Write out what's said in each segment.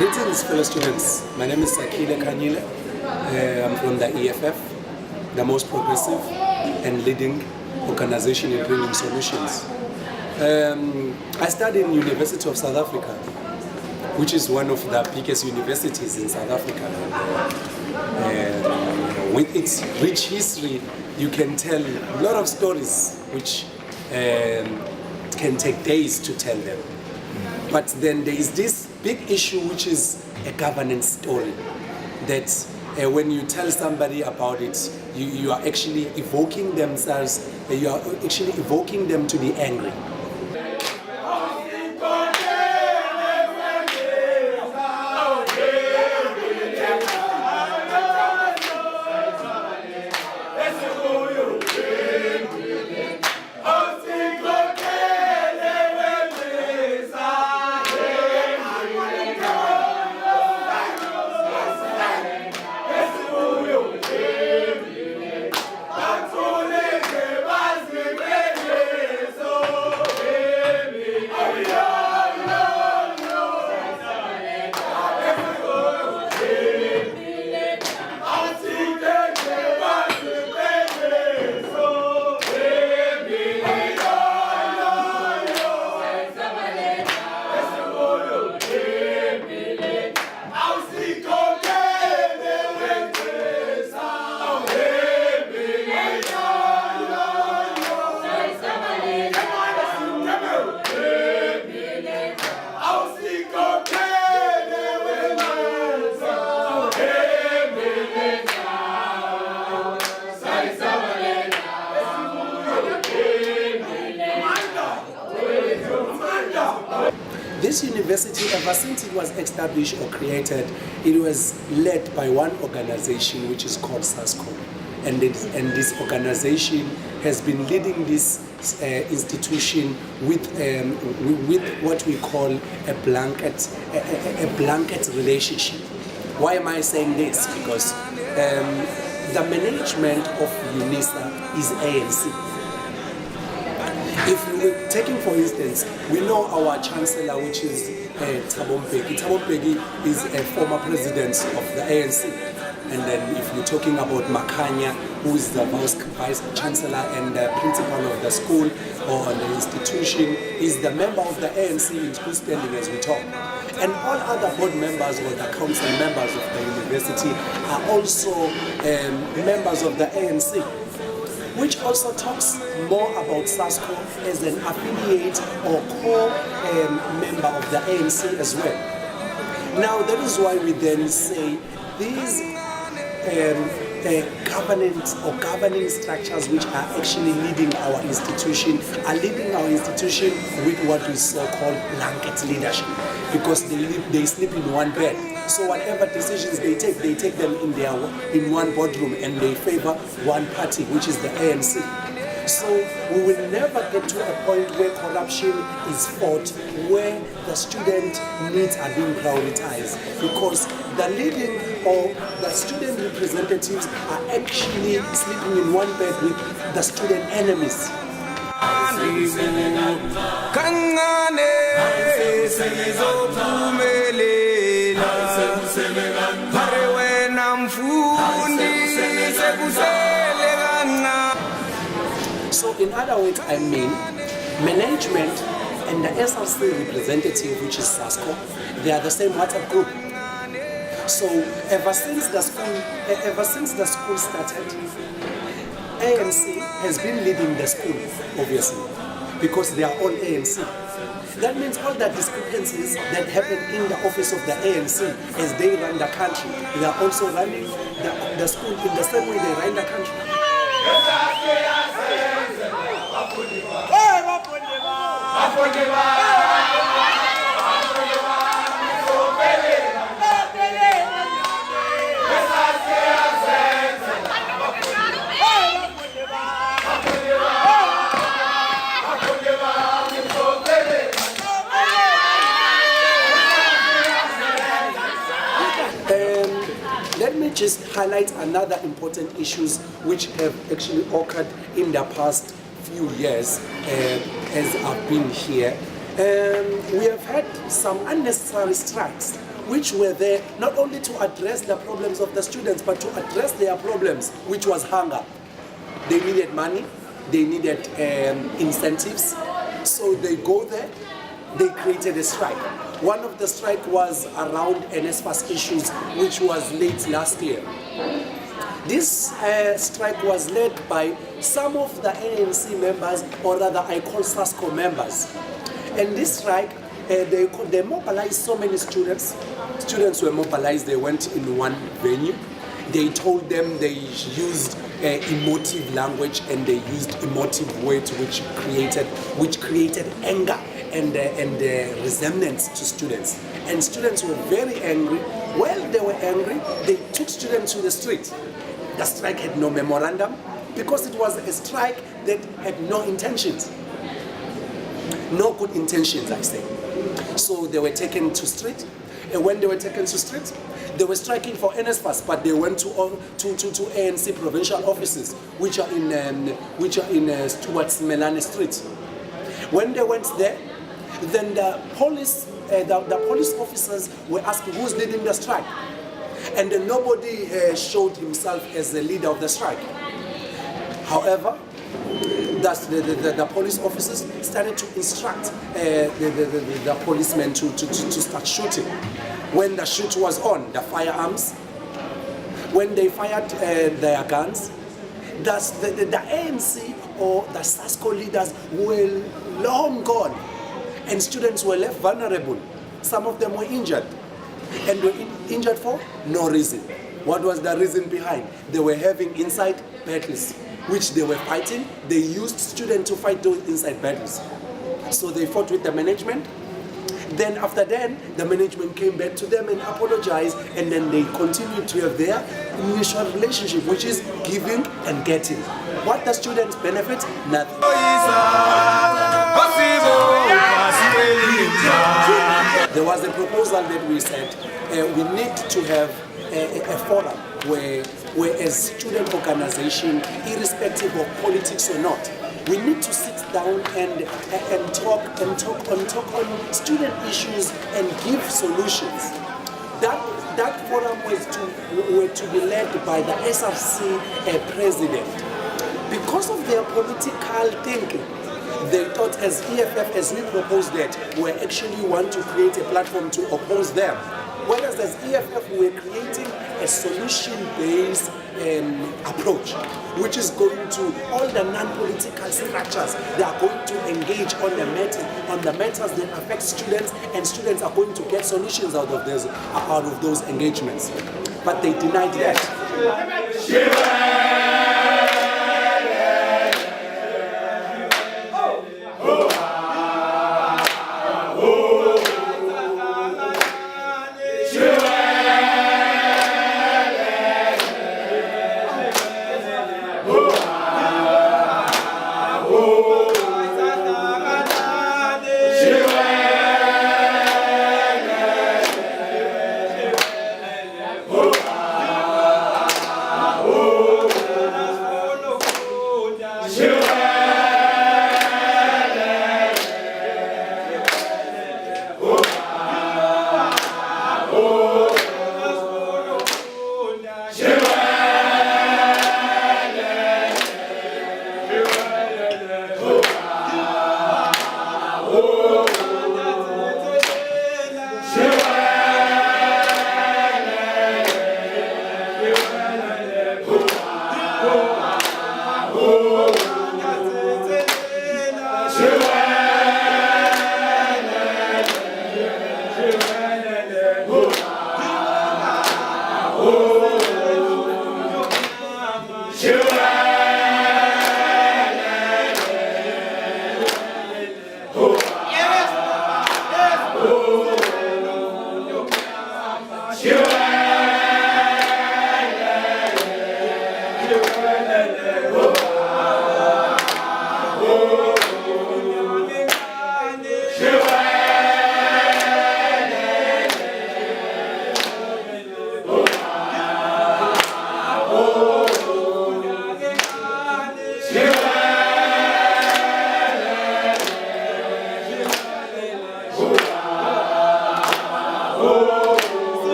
Greetings, fellow students. My name is Siyanda S. I'm from the EFF, the most progressive and leading organization in bringing solutions. I studied in University of South Africa, which is one of the biggest universities in South Africa. With its rich history, you can tell a lot of stories which can take days to tell them. But then there is this big issue which is a governance story, that when you tell somebody about it, you are actually evoking themselves, you are actually evoking them to be angry. This university, ever since it was established or created, it was led by one organization which is called SASCO. And this organization has been leading this institution with what we call a blanket relationship. Why am I saying this? Because the management of UNISA is ANC. If we were taking, for instance, we know our Chancellor, which is Thabo Mbeki. Thabo Mbeki is a former president of the ANC. And then if you're talking about Makhanya, who is the vice chancellor and the principal of the school or the institution, is the member of the ANC in good standing as we talk. And all other board members or the council members of the university are also members of the ANC, which also talks more about SASCO as an affiliate or co-member of the ANC as well. Now that is why we then say these governance or governing structures which are actually leading our institution are leading our institution with what we so-called blanket leadership, because they sleep in one bed. So whatever decisions they take them in one boardroom, and they favor one party, which is the ANC. So we will never get to a point where corruption is fought, where the student needs are being prioritized, because the leading or the student representatives are actually sleeping in one bed with the student enemies. So in other words, I mean, management and the SRC representative, which is SASCO, they are the same WhatsApp group. So ever since the school started, ANC has been leading the school, obviously, because they are all ANC. That means all the discrepancies that happen in the office of the ANC as they run the country, they are also running the school in the same way they run the country. Let me just highlight another important issues which have actually occurred in the past few years as I've been here. We have had some unnecessary strikes which were there not only to address the problems of the students, but to address their problems, which was hunger. They needed money, they needed incentives, so they go there, they created a strike. One of the strike was around EFFSC issues, which was late last year. This strike was led by some of the ANC members, or rather I call SASCO members. And this strike, they mobilized so many students. Students were mobilized, they went in one venue. They told them they used emotive language and they used emotive words which created anger and resentment to students. And students were very angry. While they were angry, they took students to the street. The strike had no memorandum because it was a strike that had no intentions. No good intentions, I say. So they were taken to street. And when they were taken to street, they were striking for EFFSC, but they went to ANC provincial offices, which are in Stuart Melanie Street. When they went there, then the police officers were asking who's leading the strike, and then nobody showed himself as the leader of the strike. However, the police officers started to instruct the policemen to start shooting. When the shoot was on, the firearms, when they fired their guns, the ANC or the SASCO leaders were long gone, and students were left vulnerable. Some of them were injured, and were injured for no reason. What was the reason behind? They were having inside battles, which they were fighting. They used students to fight those inside battles. So they fought with the management. Then after that, the management came back to them and apologized, and then they continued to have their mutual relationship, which is giving and getting. What the students benefit? Nothing. There was a proposal that we said we need to have a forum where as student organization, irrespective of politics or not, we need to sit down and talk on student issues and give solutions. That forum were to be led by the SRC president. Because of their political thinking, they thought as EFF, as we proposed that, we actually want to create a platform to oppose them. Whereas as EFF, we're creating a solution-based approach, which is going to all the non-political structures. They are going to engage on the matters that affect students, and students are going to get solutions out of those engagements. But they denied that.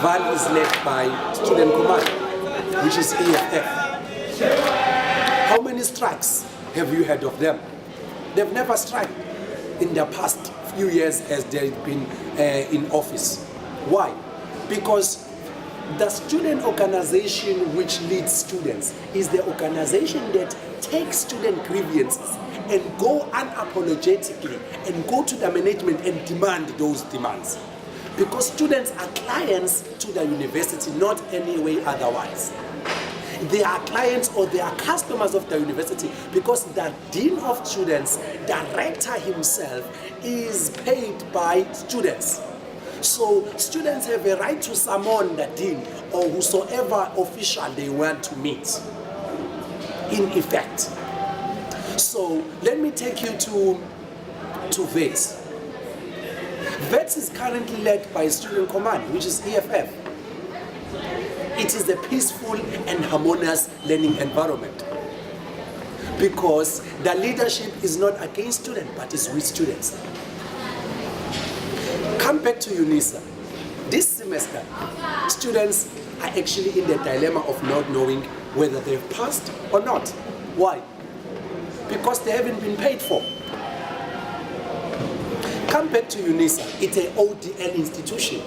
VAL is led by Student Command, which is EFF. How many strikes have you heard of them? They've never struck in the past few years as they've been in office. Why? Because the student organization which leads students is the organization that takes student grievances and go unapologetically and go to the management and demand those demands. Because students are clients to the university, not any way otherwise. They are clients or they are customers of the university because the dean of students, the rector himself, is paid by students. So students have a right to summon the dean or whosoever official they want to meet, in effect. So let me take you to VETS. VETS is currently led by Student Command, which is EFF. It is a peaceful and harmonious learning environment because the leadership is not against students but is with students. Come back to UNISA. This semester, students are actually in the dilemma of not knowing whether they've passed or not. Why? Because they haven't been paid for. Come back to UNISA. It's an ODN institution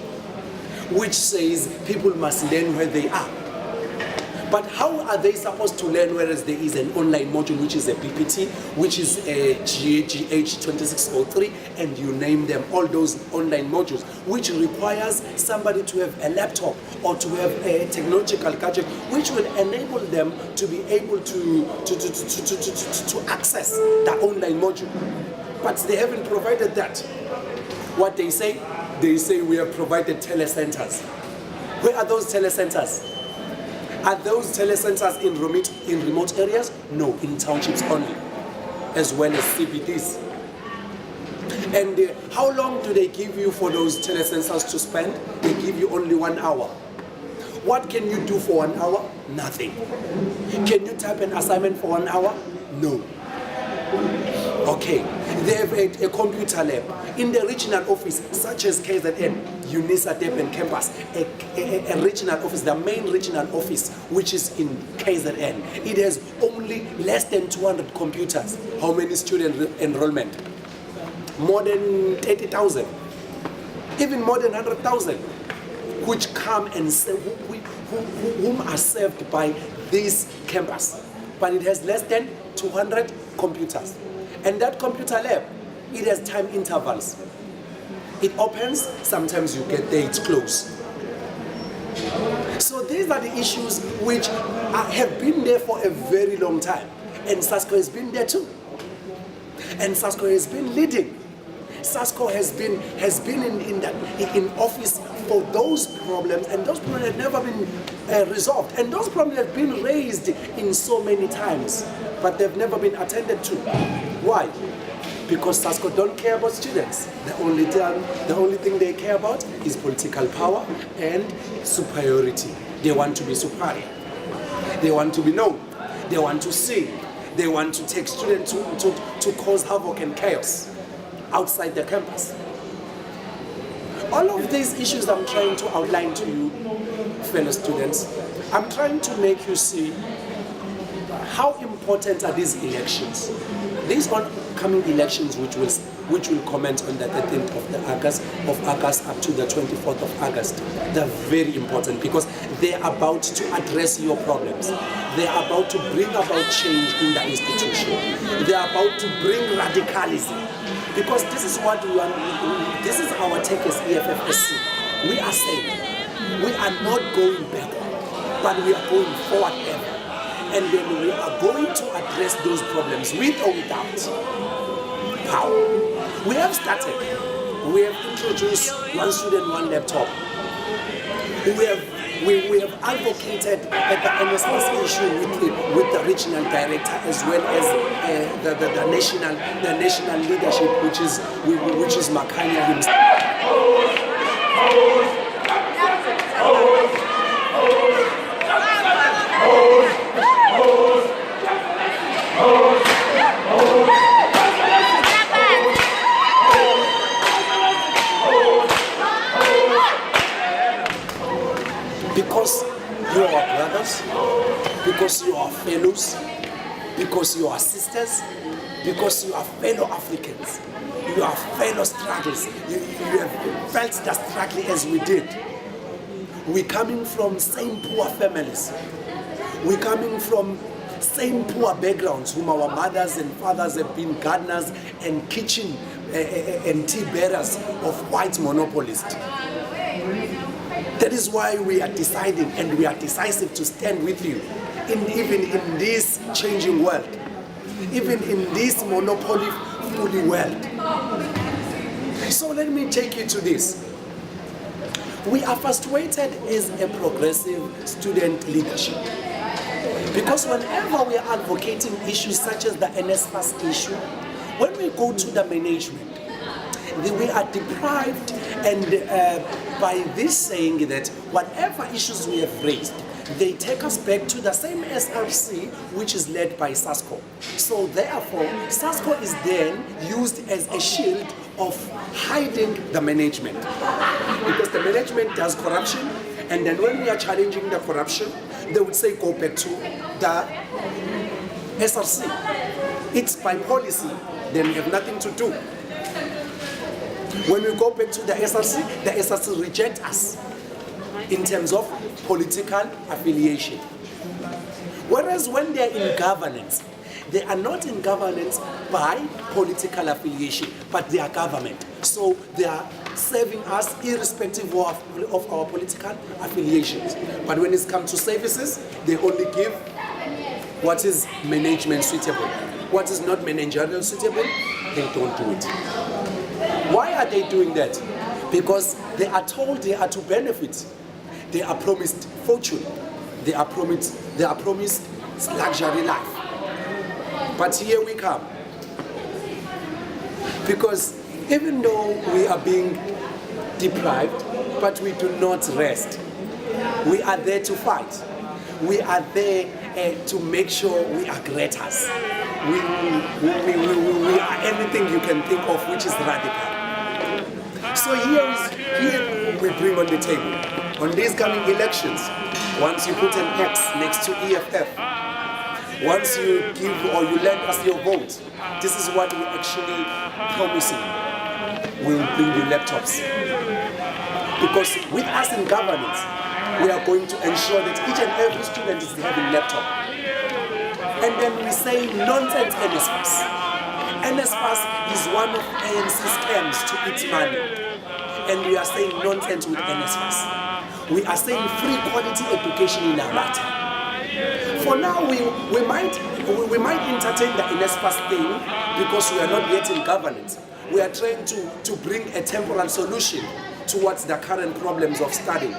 which says people must learn where they are. But how are they supposed to learn whereas there is an online module which is a BPT, which is a GH 2603, and you name them, all those online modules, which requires somebody to have a laptop or to have a technological gadget which will enable them to be able to access the online module. But they haven't provided that. What they say? They say we have provided telecenters. Where are those telecenters? Are those telecenters in remote areas? No, in townships only, as well as CBDs. And how long do they give you for those telecenters to spend? They give you only 1 hour. What can you do for 1 hour? Nothing. Can you type an assignment for 1 hour? No. Okay, they have a computer lab. In the regional office, such as KZN, UNISA Durban campus, a regional office, the main regional office, which is in KZN, it has only less than 200 computers. How many student enrollment? More than 30,000, even more than 100,000, which come and whom are served by this campus. But it has less than 200 computers. And that computer lab, it has time intervals. It opens, sometimes you get there, it's closed. So these are the issues which have been there for a very long time. And SASCO has been there too. And SASCO has been leading. SASCO has been in office for those problems, and those problems have never been resolved. And those problems have been raised in so many times, but they've never been attended to. Why? Because SASCO don't care about students. The only thing they care about is political power and superiority. They want to be superior. They want to be known. They want to sing. They want to take students to cause havoc and chaos outside the campus. All of these issues I'm trying to outline to you, fellow students, I'm trying to make you see how important are these elections. These upcoming elections which will commence on the 13th of August up to the 24th of August. They're very important because they're about to address your problems. They're about to bring about change in the institution. They're about to bring radicalism. Because this is what we want. This is our take as EFFSC. We are saying we are not going backward, but we are going forward ever. And then we are going to address those problems with or without power. We have started. We have introduced one student, one laptop. We have advocated the NSS issue with the regional director as well as the national leadership, which is Makanya himself. you are brothers, because you are fellows, because you are sisters, because you are fellow Africans, you are fellow struggles. You have felt the struggle as we did. We're coming from same poor families. We're coming from same poor backgrounds, whom our mothers and fathers have been gardeners and kitchen and tea bearers of white monopolists. That is why we are deciding and we are decisive to stand with you, even in this changing world, even in this monopoly-fully world. So let me take you to this. We are frustrated as a progressive student leadership, because whenever we are advocating issues such as the NSFAS issue, when we go to the management, we are deprived, and by this saying that whatever issues we have raised, they take us back to the same SRC, which is led by SASCO. So therefore, SASCO is then used as a shield of hiding the management, because the management does corruption, and then when we are challenging the corruption, they would say go back to the SRC. It's by policy, then we have nothing to do. When we go back to the SRC rejects us in terms of political affiliation. Whereas when they are in governance, they are not in governance by political affiliation, but they are government. So they are serving us irrespective of our political affiliations. But when it comes to services, they only give what is management suitable. What is not managerial suitable, they don't do it. Why are they doing that? Because they are told they are to benefit. They are promised fortune. They are promised luxury life. But here we come. Because even though we are being deprived, but we do not rest. We are there to fight. We are there to make sure we are greaters. We are anything you can think of which is radical. So here we bring on the table, on these coming elections, once you put an X next to EFF, once you give or you lend us your vote, this is what we're actually promising. We'll bring you laptops. Because with us in governance, we are going to ensure that each and every student is having a laptop. And then we say nonsense NSFAS. NSFAS is one of ANC scams to eat money. And we are saying nonsense with NSFAS. We are saying free quality education in our lifetime. For now, we might entertain the NSFAS thing because we are not yet in governance. We are trying to bring a temporal solution towards the current problems of studying.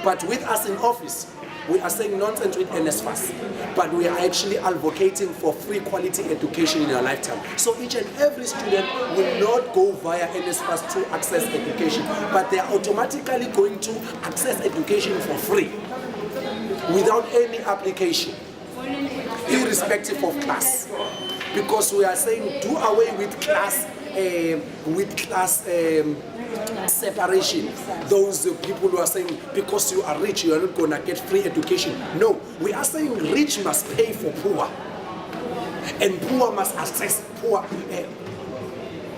But with us in office, we are saying nonsense with NSFAS, but we are actually advocating for free quality education in our lifetime. So each and every student will not go via NSFAS to access education, but they are automatically going to access education for free, without any application, irrespective of class. Because we are saying do away with class separation. Those people who are saying because you are rich you are not going to get free education. No, we are saying rich must pay for poor, and poor must access poor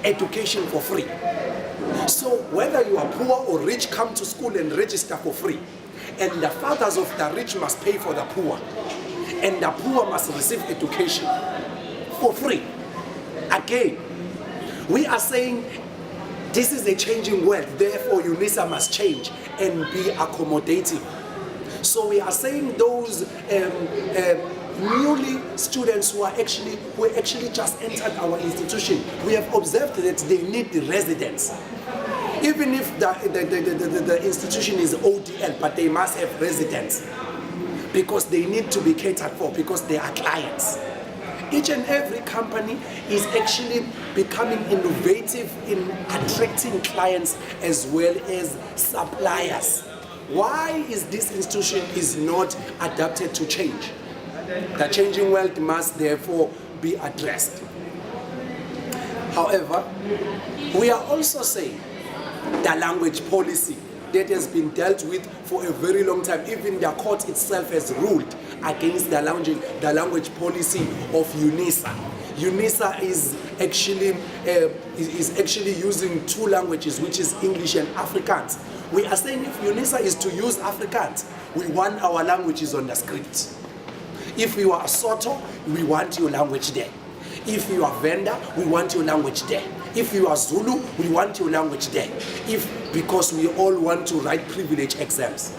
education for free. So whether you are poor or rich, come to school and register for free, and the fathers of the rich must pay for the poor, and the poor must receive education for free. Again, we are saying this is a changing world, therefore UNISA must change and be accommodating. So we are saying those newly students who actually just entered our institution, we have observed that they need the residence. Even if the institution is ODL, but they must have residence because they need to be catered for, because they are clients. Each and every company is actually becoming innovative in attracting clients as well as suppliers. Why is this institution is not adapted to change? The changing world must therefore be addressed. However, we are also saying the language policy that has been dealt with for a very long time. Even the court itself has ruled against the language policy of UNISA. UNISA is actually using two languages, which is English and Afrikaans. We are saying if UNISA is to use Afrikaans, we want our languages on the script. If you are Soto, we want your language there. If you are Venda, we want your language there. If you are Zulu, we want your language there. Because we all want to write privilege exams.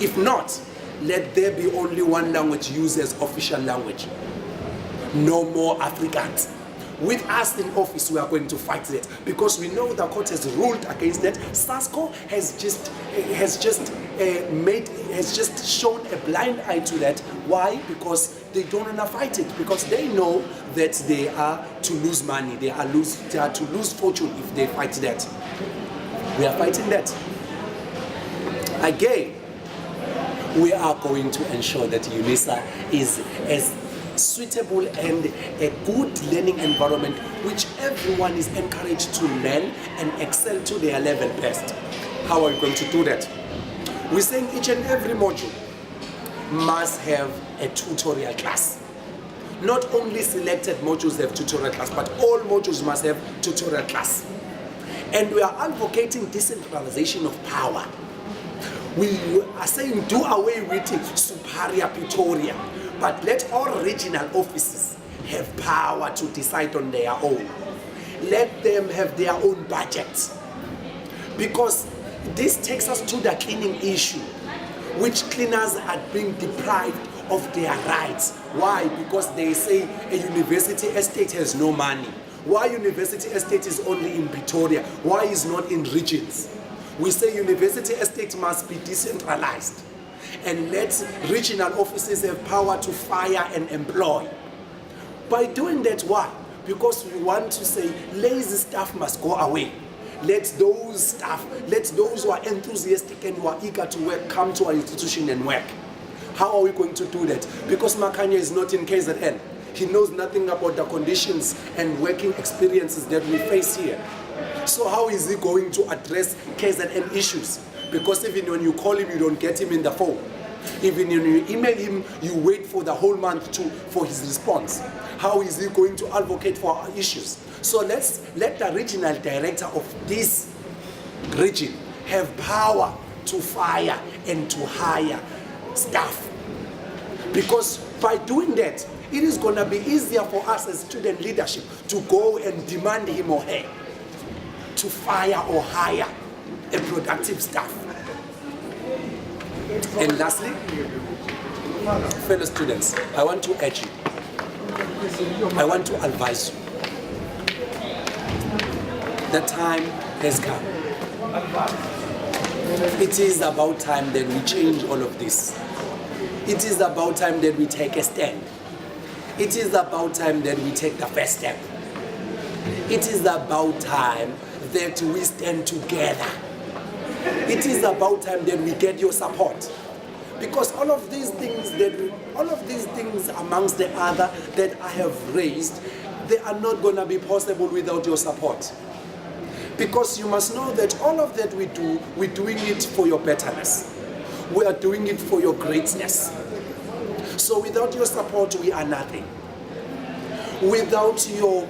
If not, let there be only one language used as official language. No more Afrikaans. With us in office, we are going to fight that because we know the court has ruled against that. SASCO has just shown a blind eye to that. Why? Because they don't want to fight it, because they know that they are to lose money, they are to lose fortune if they fight that. We are fighting that. Again, we are going to ensure that UNISA is as suitable and a good learning environment which everyone is encouraged to learn and excel to their level best. How are we going to do that? We're saying each and every module must have a tutorial class. Not only selected modules have tutorial class, but all modules must have tutorial class. And we are advocating decentralization of power. We are saying do away with superior Pretoria, but let all regional offices have power to decide on their own. Let them have their own budgets. Because this takes us to the cleaning issue, which cleaners are being deprived of their rights. Why? Because they say a university estate has no money. Why university estate is only in Pretoria? Why is not in regions? We say university estate must be decentralized and let regional offices have power to fire and employ. By doing that, why? Because we want to say lazy staff must go away. Let those who are enthusiastic and who are eager to work come to our institution and work. How are we going to do that? Because Makanya is not in KZN. He knows nothing about the conditions and working experiences that we face here. So how is he going to address KZN issues? Because even when you call him, you don't get him in the phone. Even when you email him, you wait for the whole month for his response. How is he going to advocate for our issues? So let the regional director of this region have power to fire and to hire staff. Because by doing that, it is going to be easier for us as student leadership to go and demand him or her to fire or hire a productive staff. And lastly, fellow students, I want to urge you, I want to advise you. The time has come. It is about time that we change all of this. It is about time that we take a stand. It is about time that we take the first step. It is about time that we stand together. It is about time that we get your support. Because all of these things amongst the other that I have raised, they are not going to be possible without your support. Because you must know that all of that we do, we're doing it for your betterness. We are doing it for your greatness. So without your support, we are nothing. Without your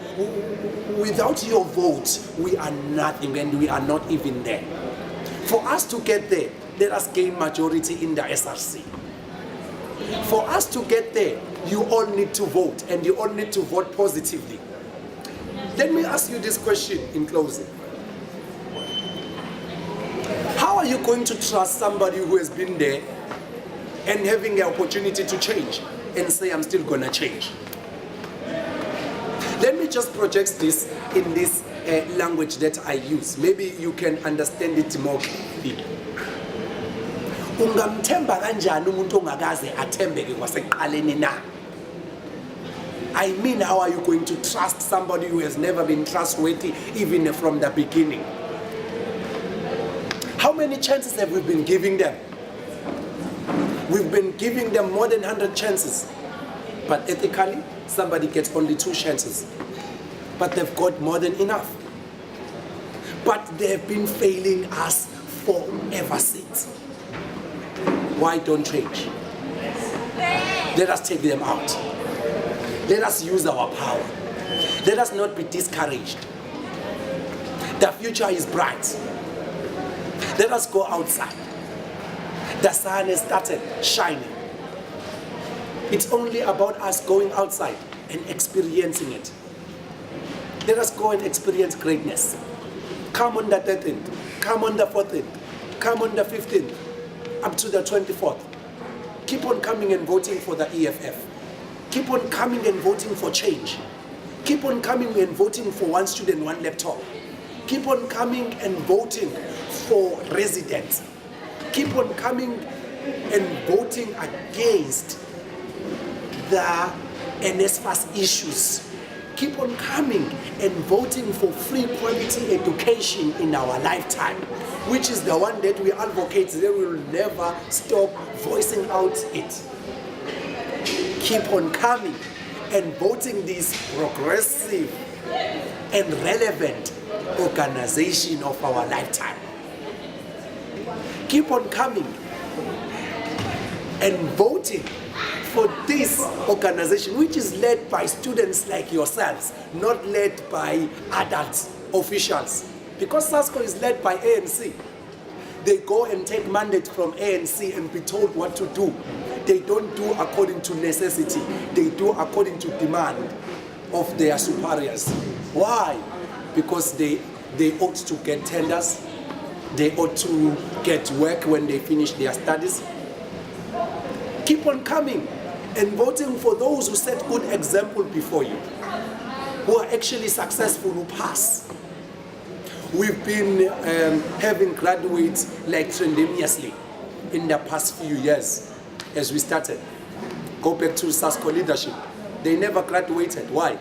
vote, we are nothing, and we are not even there. For us to get there, let us gain majority in the SRC. For us to get there, you all need to vote, and you all need to vote positively. Let me ask you this question in closing. How are you going to trust somebody who has been there and having the opportunity to change and say, I'm still gonna change? Let me just project this in this language that I use. Maybe you can understand it more clearly. Ungamthemba kanjani umuntu ongakaze athembeke kwasekuqaleni na? I mean, how are you going to trust somebody who has never been trustworthy even from the beginning? How many chances have we been giving them? We've been giving them more than 100 chances. But ethically, somebody gets only 2 chances. But they've got more than enough. But they've been failing us forever seats. Why don't change? Let us take them out. Let us use our power. Let us not be discouraged. The future is bright. Let us go outside. The sun has started shining. It's only about us going outside and experiencing it. Let us go and experience greatness. Come on the 13th, come on the 14th, come on the 15th, up to the 24th. Keep on coming and voting for the EFF. Keep on coming and voting for change. Keep on coming and voting for one student, one laptop. Keep on coming and voting for residents. Keep on coming and voting against the NSFAS issues. Keep on coming and voting for free quality education in our lifetime, which is the one that we advocate. They will never stop voicing out it. Keep on coming and voting this progressive and relevant organization of our lifetime. Keep on coming and voting for this organization, which is led by students like yourselves, not led by adult officials. Because SASCO is led by ANC. They go and take mandate from ANC and be told what to do. They don't do according to necessity. They do according to demand of their superiors. Why? Because they ought to get tenders. They ought to get work when they finish their studies. Keep on coming and voting for those who set good example before you, who are actually successful, who pass. We've been having graduates like tremendously in the past few years as we started. Go back to SASCO leadership. They never graduated. Why?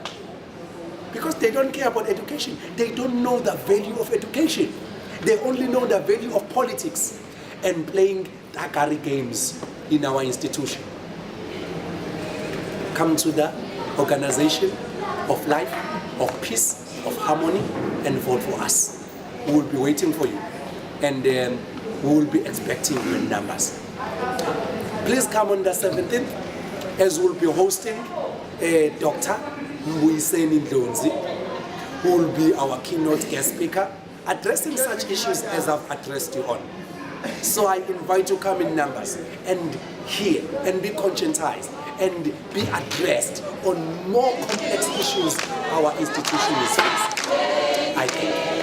Because they don't care about education. They don't know the value of education. They only know the value of politics and playing Takari games in our institution. Come to the organization of life, of peace, of harmony, and vote for us. We will be waiting for you, and we will be expecting you in numbers. Please come on the 17th, as we'll be hosting Dr. Mbuyiseni Ndlonzi, who will be our keynote guest speaker, addressing such issues as I've addressed you on. So I invite you to come in numbers and hear and be conscientized and be addressed on more complex issues our institution is facing. I thank you.